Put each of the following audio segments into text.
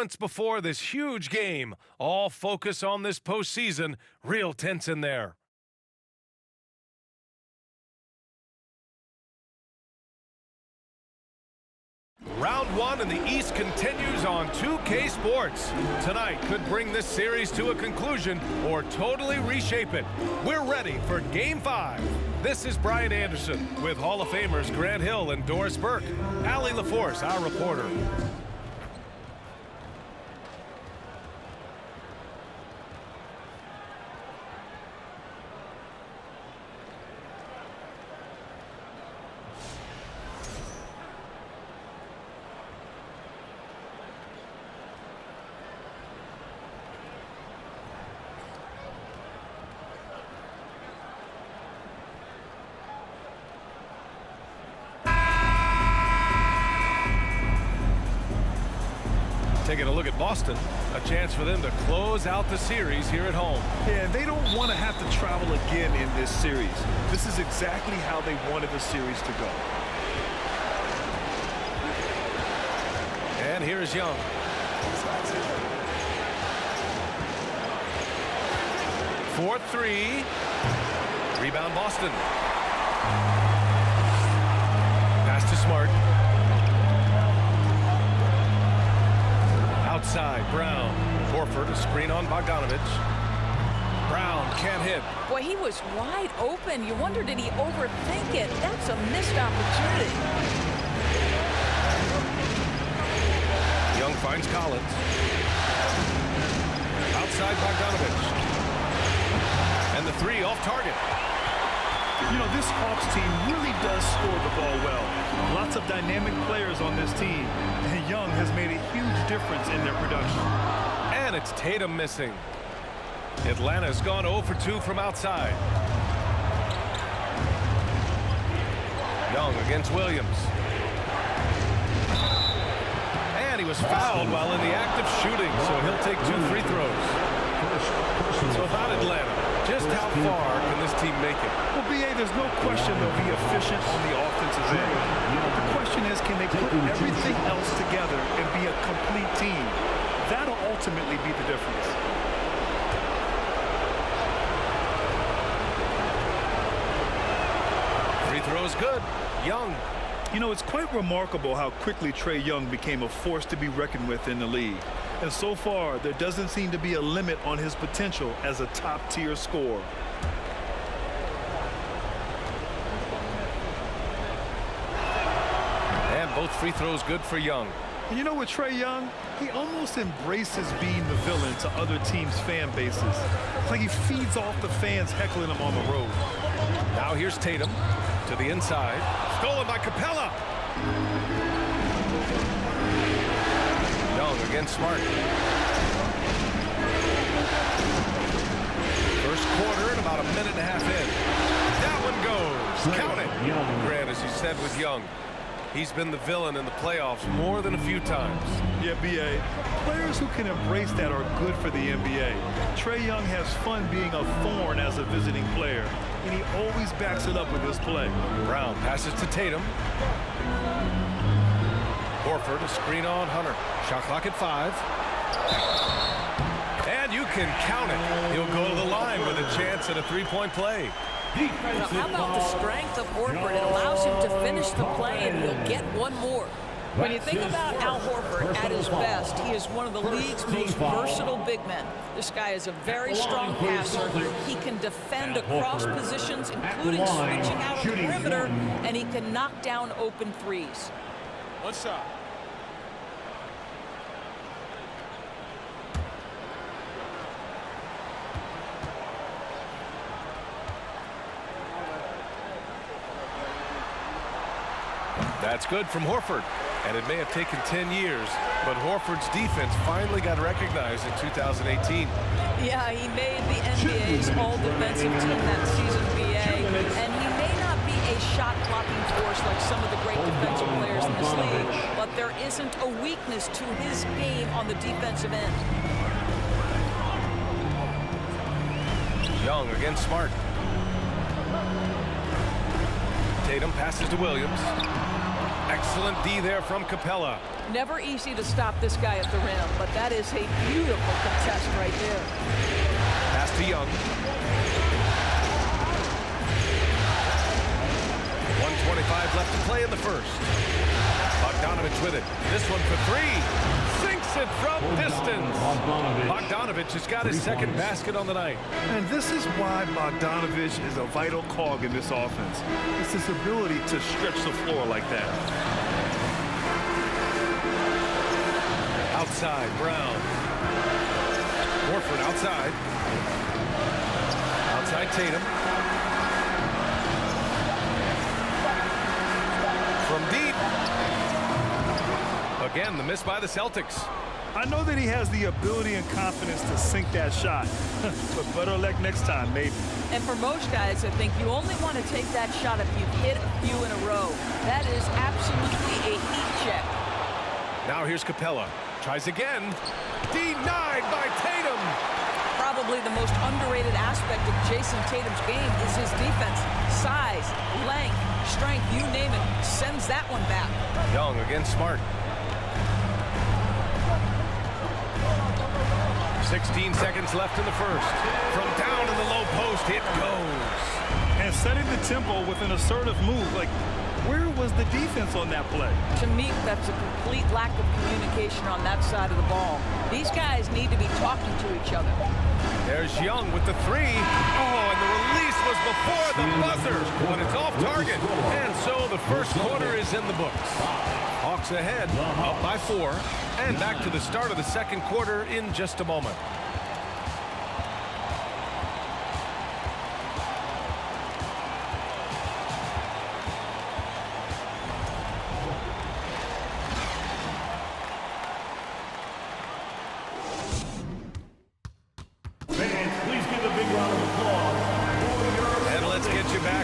moments before this huge game. All focus on this postseason. Real tense in there. Round one in the East continues on 2K Sports. Tonight could bring this series to a conclusion or totally reshape it. We're ready for Game 5. This is Brian Anderson with Hall of Famers Grant Hill and Doris Burke. Allie LaForce, our reporter. Taking a look at Boston, a chance for them to close out the series here at home. Yeah, they don't want to have to travel again in this series. This is exactly how they wanted the series to go. And here is Young. For three. Rebound Boston. Pass to Smart. Outside, Brown. Horford, a screen on Bogdanovich. Brown can't hit. Boy, he was wide open. You wonder, did he overthink it? That's a missed opportunity. Young finds Collins. Outside Bogdanovich. And the three off target. You know, this Hawks team really does score the ball well. Lots of dynamic players on this team, and Young has made a huge difference in their production. And it's Tatum missing. Atlanta's gone 0 for 2 from outside. Young against Williams. And he was fouled while in the act of shooting, so he'll take 2 free throws. So about Atlanta, just how far can this team make it? Well, B.A., there's no question they'll be efficient on the offensive end. The question is, can they put everything else together and be a complete team? That'll ultimately be the difference. Free throw is good. Young. You know, it's quite remarkable how quickly Trae Young became a force to be reckoned with in the league. And so far, there doesn't seem to be a limit on his potential as a top-tier scorer. And both free throws good for Young. And you know, with Trae Young, he almost embraces being the villain to other teams' fan bases. It's like he feeds off the fans heckling him on the road. Now here's Tatum to the inside. Stolen by Capella. Young against Smart. First quarter and about a minute and a half in. That one goes. Count it. Grant, as you said with Young, he's been the villain in the playoffs more than a few times. Yeah, B.A., players who can embrace that are good for the NBA. Trae Young has fun being a thorn as a visiting player, and he always backs it up with his play. Brown passes to Tatum. Horford, a screen on Hunter. Shot clock at 5. And you can count it. He'll go to the line with a chance at a three-point play. Now, how about the strength of Horford? It allows him to finish the play, and he'll get one more. When you think about Al Horford at his best, he is one of the league's most versatile big men. This guy is a very strong passer. He can defend across positions, including switching out on the perimeter, and he can knock down open threes. One shot. That's good from Horford. And it may have taken 10 years, but Horford's defense finally got recognized in 2018. Yeah, he made the NBA's all-defensive team that season, BA. And he may not be a shot-blocking force like some of the great defensive players in this league, but there isn't a weakness to his game on the defensive end. Young against Smart. Tatum passes to Williams. Excellent D there from Capella. Never easy to stop this guy at the rim, but that is a beautiful contest right there. Pass to Young. 1:25 left to play in the first. Bogdanovich with it. This one for three. Sinks it from distance. Bogdanovich has got his second basket on the night. And this is why Bogdanovich is a vital cog in this offense. It's his ability to stretch the floor like that. Outside, Brown. Horford outside. Outside Tatum. From deep. Again, the miss by the Celtics. I know that he has the ability and confidence to sink that shot, but better luck next time, maybe. And for most guys, I think you only want to take that shot if you've hit a few in a row. That is absolutely a heat check. Now here's Capella. Tries again. Denied by Tatum. Probably the most underrated aspect of Jason Tatum's game is his defense. Size, length, strength, you name it, sends that one back. Young against Smart. 16 seconds left in the first. From down in the low post, it goes. And setting the tempo with an assertive move. Like, where was the defense on that play? To me, that's a complete lack of communication on that side of the ball. These guys need to be talking to each other. There's Young with the three. Oh, and the release was before the buzzer, but it's off target. And so the first quarter is in the books. Hawks ahead, up by 4, and back to the start of the second quarter in just a moment.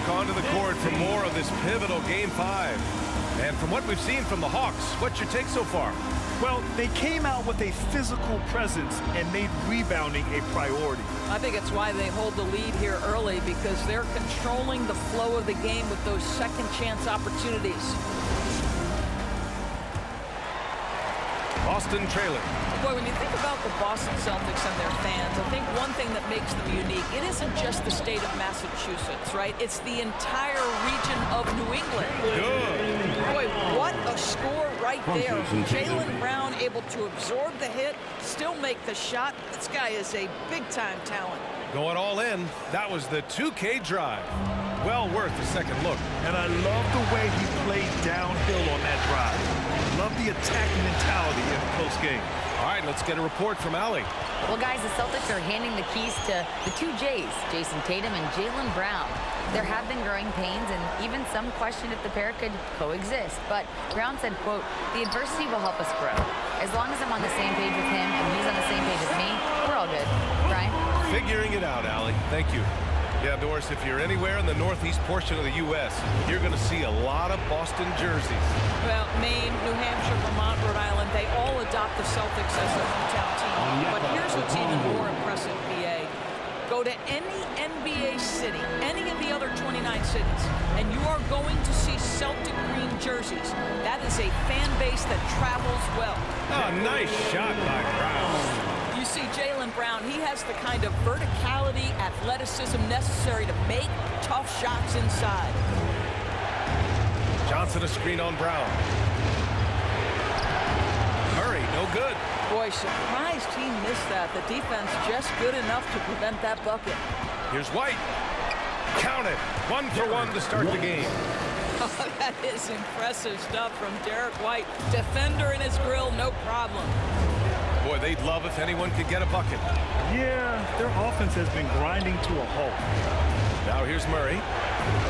Onto the court for more of this pivotal Game 5. And from what we've seen from the Hawks, what's your take so far? Well, they came out with a physical presence and made rebounding a priority. I think it's why they hold the lead here early, because they're controlling the flow of the game with those second chance opportunities. Boston trailing. Boy, when you think about the Boston Celtics and their fans, I think one thing that makes them unique, it isn't just the state of Massachusetts, right? It's the entire region of New England. Good. Boy, what a score right there. Jaylen Brown able to absorb the hit, still make the shot. This guy is a big-time talent. Going all in. That was the 2K drive. Well worth a second look. And I love the way he played downhill on that drive. Love the attacking mentality in a close game. All right, let's get a report from Allie. Well, guys, the Celtics are handing the keys to the two J's, Jason Tatum and Jaylen Brown. There have been growing pains, and even some question if the pair could coexist. But Brown said, quote, "The adversity will help us grow. As long as I'm on the same page with him and he's on the same page with me, we're all good." Brian? Figuring it out, Allie. Thank you. Yeah, Doris, if you're anywhere in the northeast portion of the U.S., you're going to see a lot of Boston jerseys. Well, Maine, New Hampshire, Vermont, Rhode Island, they all adopt the Celtics as their hometown team. But here's what's even more impressive, BA. Go to any NBA city, any of the other 29 cities, and you are going to see Celtic green jerseys. That is a fan base that travels well. Oh, nice shot by Brown. You see Jaylen Brown, he has the kind of verticality, athleticism necessary to make tough shots inside. Johnson a screen on Brown. Murray, no good. Boy, surprised he missed that. The defense just good enough to prevent that bucket. Here's White. Count it. 1 for 1 to start the game. That is impressive stuff from Derek White. Defender in his grill, no problem. Boy, they'd love if anyone could get a bucket. Yeah, their offense has been grinding to a halt. Now here's Murray.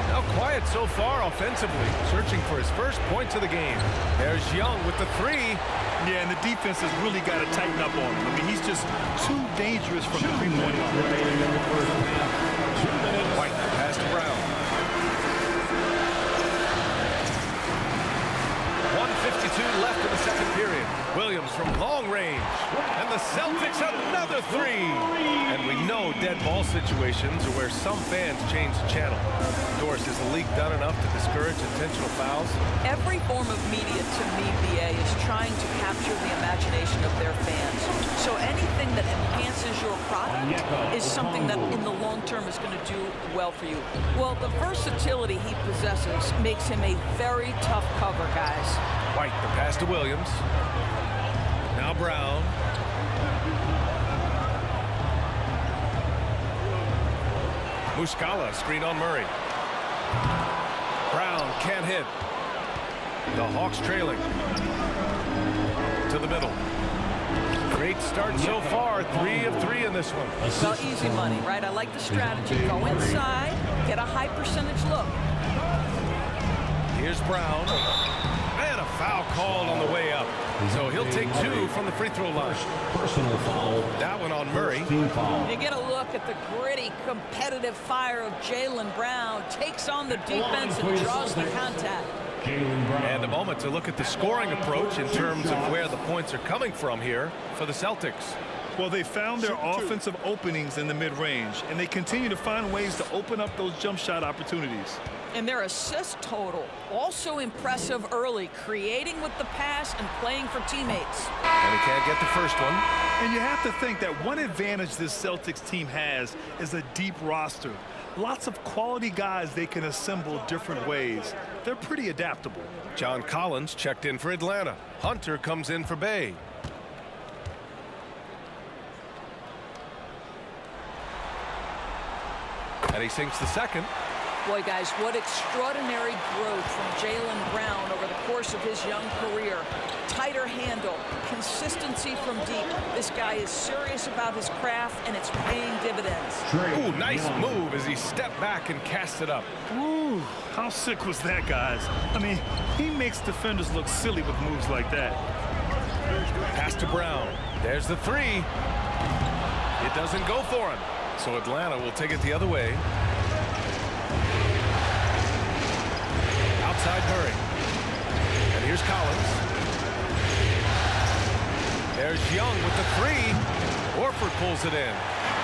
Now quiet so far offensively, searching for his first points of the game. There's Young with the three. Yeah, and the defense has really got to tighten up on him. I mean, he's just too dangerous from the three-point line. White pass to Brown. 1:52 left in the second period. Williams from long range. And the Celtics another three. And we know dead ball situations are where some fans change the channel. Doris, is the league done enough to discourage intentional fouls? Every form of media, to me, BA, is trying to capture the imagination of their fans. So anything that enhances your product is something that in the long term is going to do well for you. Well, the versatility he possesses makes him a very tough cover, guys. White, the pass to Williams. Now Brown. Muscala, screen on Murray. Brown can't hit. The Hawks trailing. To the middle. Great start so far. 3 of 3 in this one. Well, easy money, right? I like the strategy. Go inside, get a high percentage look. Here's Brown. And a foul called on the way up. So he'll take 2 from the free throw line. Personal foul. That one on Murray. You get a look at the gritty, competitive fire of Jaylen Brown. Takes on the defense and draws the contact. And a moment to look at the scoring approach in terms of where the points are coming from here for the Celtics. Well, they found their offensive openings in the mid-range, and they continue to find ways to open up those jump shot opportunities. And their assist total, also impressive early, creating with the pass and playing for teammates. And he can't get the first one. And you have to think that one advantage this Celtics team has is a deep roster. Lots of quality guys they can assemble different ways. They're pretty adaptable. John Collins checked in for Atlanta. Hunter comes in for Bay. And he sinks the second. Boy, guys, what extraordinary growth from Jaylen Brown over the course of his young career. Tighter handle, consistency from deep. This guy is serious about his craft, and it's paying dividends. Ooh, nice move as he stepped back and cast it up. Ooh, how sick was that, guys? I mean, he makes defenders look silly with moves like that. Pass to Brown. There's the 3. It doesn't go for him. So Atlanta will take it the other way. Outside Murray. And here's Collins. There's Young with the 3. Horford pulls it in.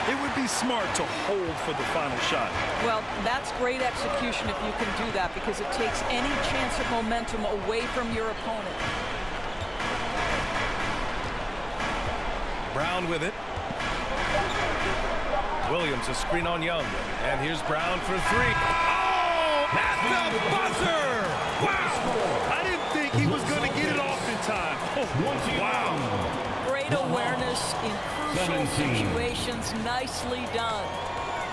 It would be smart to hold for the final shot. Well, that's great execution if you can do that, because it takes any chance of momentum away from your opponent. Brown with it. Williams, a screen on Young. And here's Brown for 3. Oh, at the buzzer! Wow! I didn't think he was going to get it off in time. Oh, wow. Great awareness in crucial situations. Nicely done.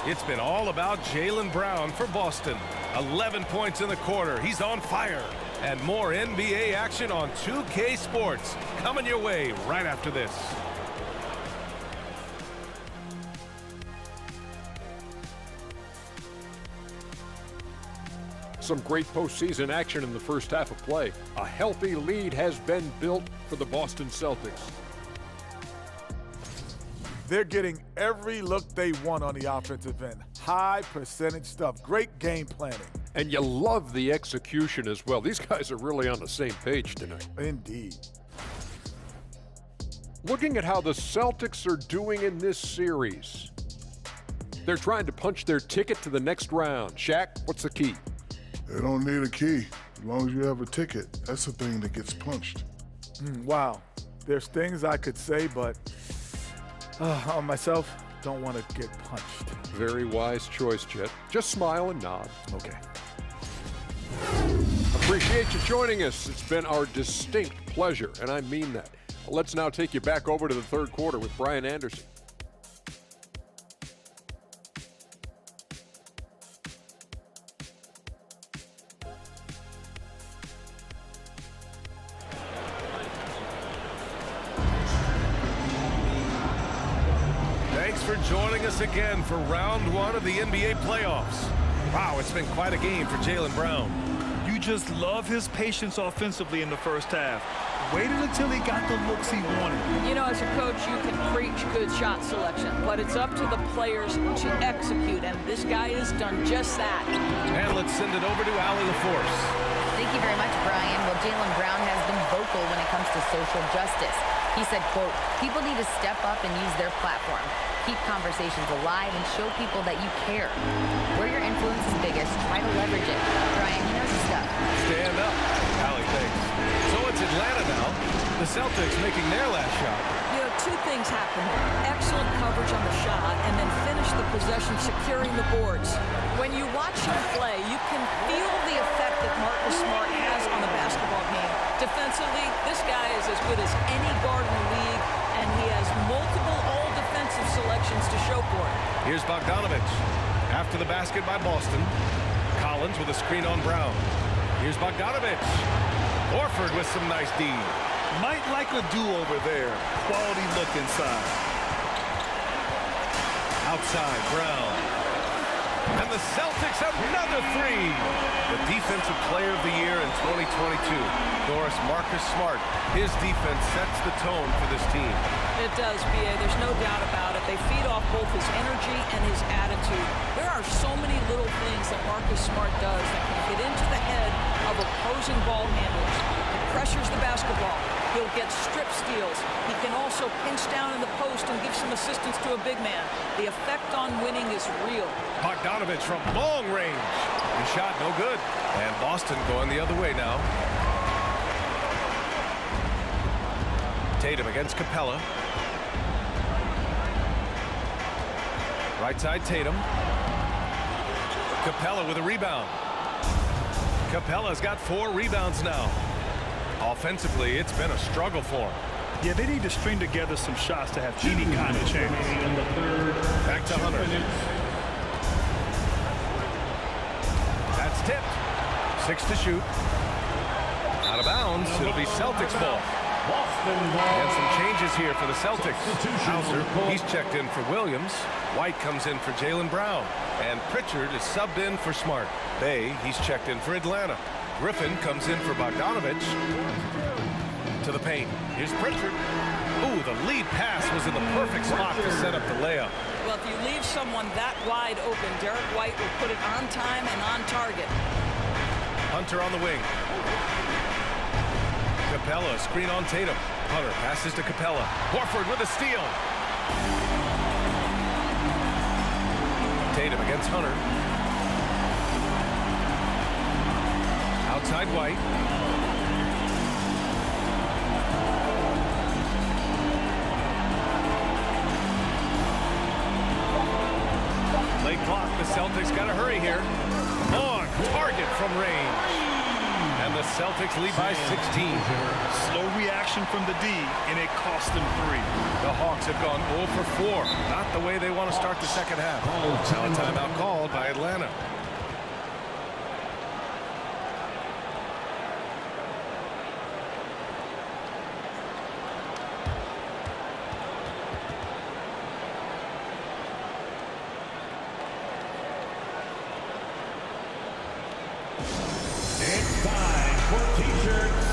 It's been all about Jaylen Brown for Boston. 11 points in the quarter. He's on fire. And more NBA action on 2K Sports. Coming your way right after this. Some great postseason action in the first half of play. A healthy lead has been built for the Boston Celtics. They're getting every look they want on the offensive end. High percentage stuff. Great game planning. And you love the execution as well. These guys are really on the same page tonight. Indeed. Looking at how the Celtics are doing in this series. They're trying to punch their ticket to the next round. Shaq, what's the key? They don't need a key. As long as you have a ticket, that's the thing that gets punched. Wow. There's things I could say, but on myself, don't want to get punched. Very wise choice, Chet. Just smile and nod. Okay. Appreciate you joining us. It's been our distinct pleasure, and I mean that. Let's now take you back over to the third quarter with Brian Anderson. Thanks for joining us again for round 1 of the NBA playoffs. Wow, it's been quite a game for Jaylen Brown. You just love his patience offensively in the first half. Waited until he got the looks he wanted. You know, as a coach, you can preach good shot selection, but it's up to the players to execute, and this guy has done just that. And let's send it over to Allie LaForce. Thank you very much, Brian. Well, Jaylen Brown has been vocal when it comes to social justice. He said, quote, people need to step up and use their platform. Keep conversations alive and show people that you care. Where your influence is biggest, try to leverage it. Brian, he knows his stuff. Stand up, Allie thinks. So it's Atlanta now. The Celtics making their last shot. You know, two things happened. Excellent coverage on the shot, and then finish the possession securing the boards. When you watch him play, you can feel the effect that Marcus Smart has on the basketball game. Defensively, this guy is as good as any guard in the league, and he has multiple all-defensive selections to show for it. Here's Bogdanovich. After the basket by Boston. Collins with a screen on Brown. Here's Bogdanovich. Horford with some nice D. Might like a do-over there. Quality look inside. Outside, Brown. And the Celtics have another three. The Defensive Player of the Year in 2022. Doris, Marcus Smart. His defense sets the tone for this team. It does, B.A. There's no doubt about it. They feed off both his energy and his attitude. There are so many little things that Marcus Smart does that can get into the head of opposing ball handlers. He pressures the basketball. He'll get strip steals. He can also pinch down in the post and give some assistance to a big man. The effect on winning is real. Bogdanovich from long range. The shot no good. And Boston going the other way now. Tatum against Capella. Right side Tatum. Capella with a rebound. Capella's got 4 rebounds now. Offensively, it's been a struggle for him. Yeah, they need to string together some shots to have any kind of chance. Back to Hunter. That's tipped. 6 to shoot. Out of bounds. It'll be Celtics ball. And some changes here for the Celtics. Hauser, he's checked in for Williams. White comes in for Jaylen Brown. And Pritchard is subbed in for Smart. Bay, he's checked in for Atlanta. Griffin comes in for Bogdanovich. To the paint. Here's Pritchard. Ooh, the lead pass was in the perfect spot to set up the layup. Well, if you leave someone that wide open, Derek White will put it on time and on target. Hunter on the wing. Capella, screen on Tatum. Hunter passes to Capella. Horford with a steal. Tatum against Hunter. Outside White. Late clock. The Celtics got to hurry here. On target from range. And the Celtics lead by 16. Slow reaction from the D, and it cost them 3. The Hawks have gone 0 for 4. Not the way they want to start the second half. Now a timeout called by Atlanta. It's time for T-shirts.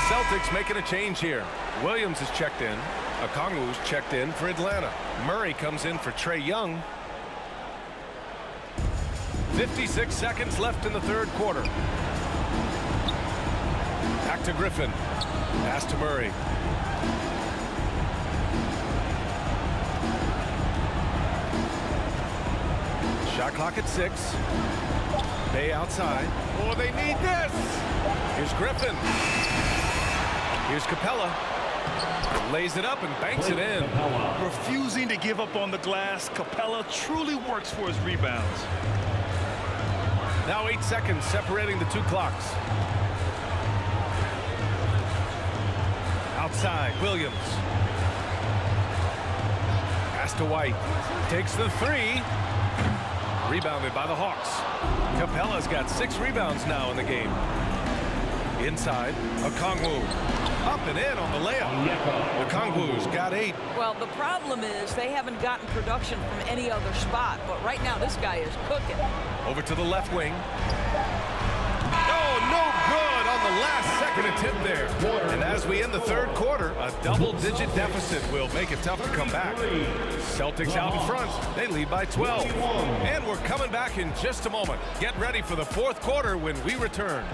Celtics making a change here. Williams is checked in. Okongwu's checked in for Atlanta. Murray comes in for Trae Young. 56 seconds left in the third quarter. Back to Griffin. Pass to Murray. Shot clock at 6. Bay outside. Oh, they need this. Here's Griffin. Here's Capella. Lays it up and banks it in. Refusing to give up on the glass, Capella truly works for his rebounds. Now 8 seconds separating the 2 clocks. Outside, Williams. Pass to White. Takes the 3. Rebounded by the Hawks. Capella's got 6 rebounds now in the game. Inside, Okongwu. Up and in on the layup. Okongwu's got 8. Well, the problem is they haven't gotten production from any other spot, but right now this guy is cooking. Over to the left wing. Oh, no good on the last second attempt there. And as we end the 3rd quarter, a double-digit deficit will make it tough to come back. Celtics out in front. They lead by 12. And we're coming back in just a moment. Get ready for the 4th quarter when we return.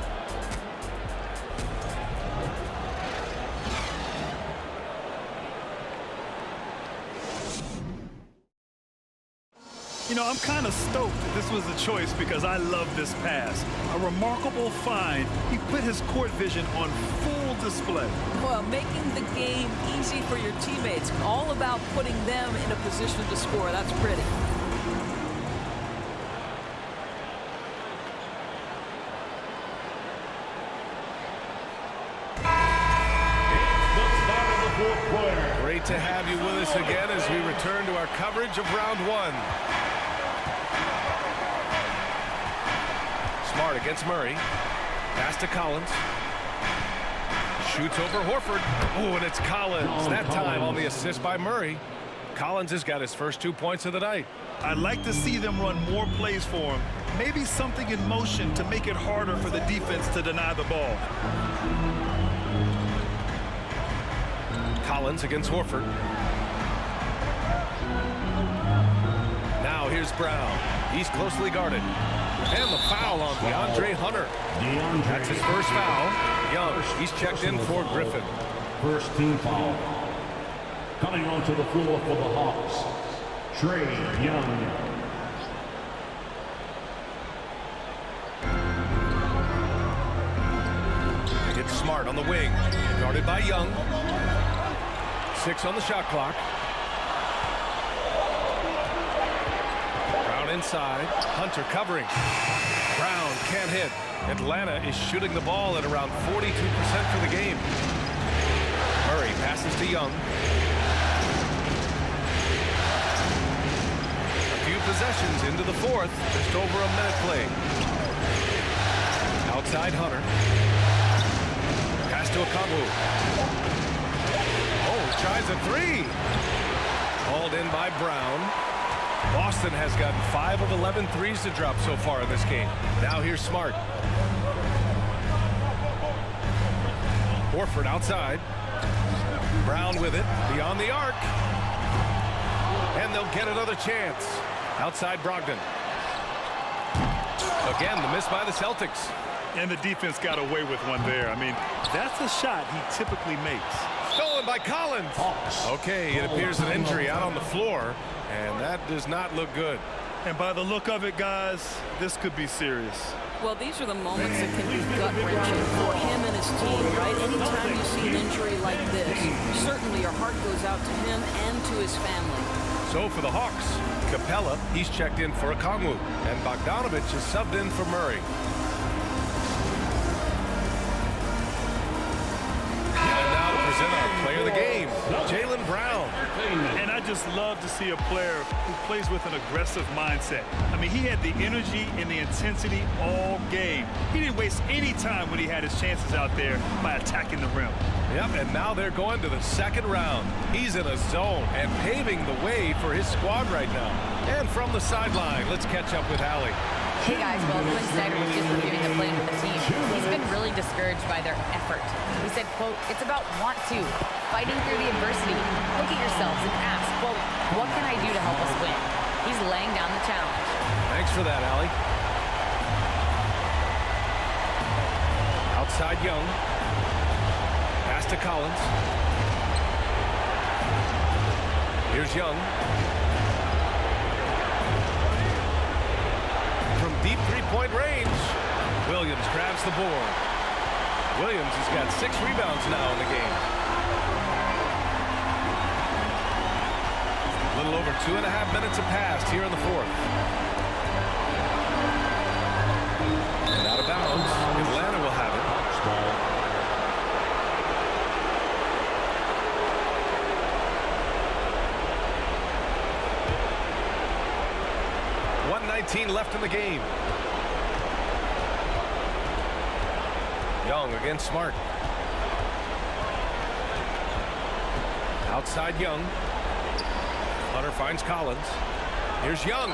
You know, I'm kind of stoked that this was a choice because I love this pass. A remarkable find. He put his court vision on full display. Well, making the game easy for your teammates. All about putting them in a position to score. That's pretty. Great to have you with us again as we return to our coverage of round 1. Smart against Murray. Pass to Collins. Shoots over Horford. Oh, and it's Collins. That time on the assist by Murray. Collins has got his first 2 points of the night. I'd like to see them run more plays for him. Maybe something in motion to make it harder for the defense to deny the ball. Collins against Horford. Now here's Brown. He's closely guarded. And the foul on DeAndre Hunter. That's his first foul. Young, he's checked in for Griffin. First team foul. Coming onto the floor for the Hawks, Trae Young. It's Smart on the wing. Guarded by Young. 6 on the shot clock. Brown inside. Hunter covering. Brown can't hit. Atlanta is shooting the ball at around 42% for the game. Murray passes to Young. A few possessions into the 4th. Just over a minute played. Outside Hunter. Pass to Okongwu. Oh, tries a 3. Hauled in by Brown. Boston has gotten 5 of 11 threes to drop so far in this game. Now here's Smart. Horford outside. Brown with it. Beyond the arc. And they'll get another chance. Outside Brogdon. Again, the miss by the Celtics. And the defense got away with one there. I mean, that's a shot he typically makes. Stolen by Collins. Okay, it appears an injury out on the floor, and that does not look good. And by the look of it, guys, this could be serious. Well, these are the moments that can be gut-wrenching for him and his team, right? Anytime you see an injury like this, certainly your heart goes out to him and to his family. So for the Hawks, Capella, he's checked in for Okongwu, and Bogdanovich is subbed in for Murray. Player of the game, Jaylen Brown. And I just love to see a player who plays with an aggressive mindset. I mean, he had the energy and the intensity all game. He didn't waste any time when he had his chances out there by attacking the rim. Yep, and now they're going to the 2nd round. He's in a zone and paving the way for his squad right now. And from the sideline, let's catch up with Allie. Hey guys, well, Quinn Snyder was just reviewing the play with the team. He's been really discouraged by their effort. He said, quote, it's about want to, fighting through the adversity. Look at yourselves and ask, quote, what can I do to help us win? He's laying down the challenge. Thanks for that, Allie. Outside Young. Pass to Collins. Here's Young. deep three-point range. Williams grabs the board. Williams has got 6 rebounds now in the game. A little over 2.5 minutes have passed here in the fourth. And out of bounds. Atlanta will have it. Ball. 1:19 left in the game. Young against Smart. Outside Young. Hunter finds Collins. Here's Young.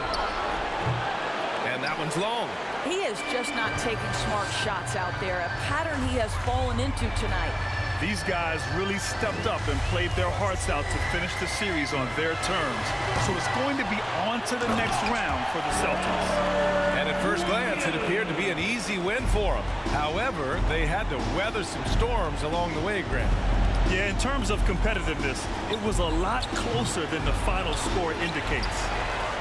And that one's long. He is just not taking smart shots out there, a pattern he has fallen into tonight. These guys really stepped up and played their hearts out to finish the series on their terms. So it's going to be on to the next round for the Celtics. And at first glance, it appeared to be an easy win for them. However, they had to weather some storms along the way, Grant. Yeah, in terms of competitiveness, it was a lot closer than the final score indicates.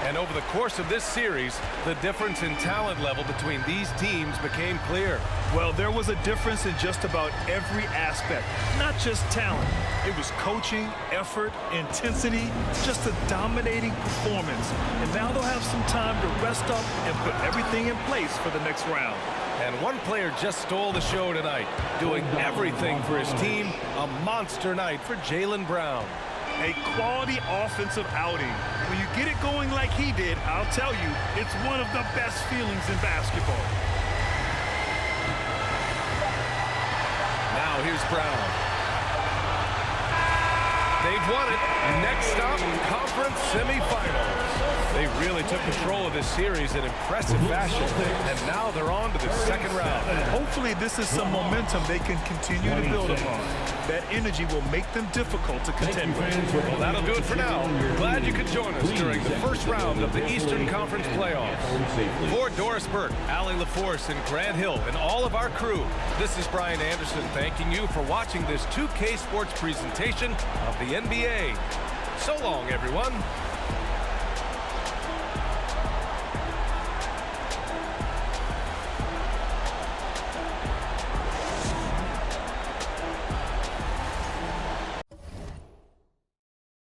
And over the course of this series, the difference in talent level between these teams became clear. Well, there was a difference in just about every aspect, not just talent. It was coaching, effort, intensity, just a dominating performance. And now they'll have some time to rest up and put everything in place for the next round. And one player just stole the show tonight, doing everything for his team. A monster night for Jaylen Brown. A quality offensive outing. When you get it going like he did, I'll tell you, it's one of the best feelings in basketball. Now here's Brown. They've won it. Next stop, conference semifinals. They really took control of this series in impressive fashion, and now they're on to the second round. Hopefully this is some momentum they can continue to build upon. That energy will make them difficult to contend with. Well, that'll do it for now. Glad you could join us during the first round of the Eastern Conference playoffs. For Doris Burke, Allie LaForce, and Grant Hill, and all of our crew, this is Brian Anderson thanking you for watching this 2K Sports presentation of the NBA. So long, everyone.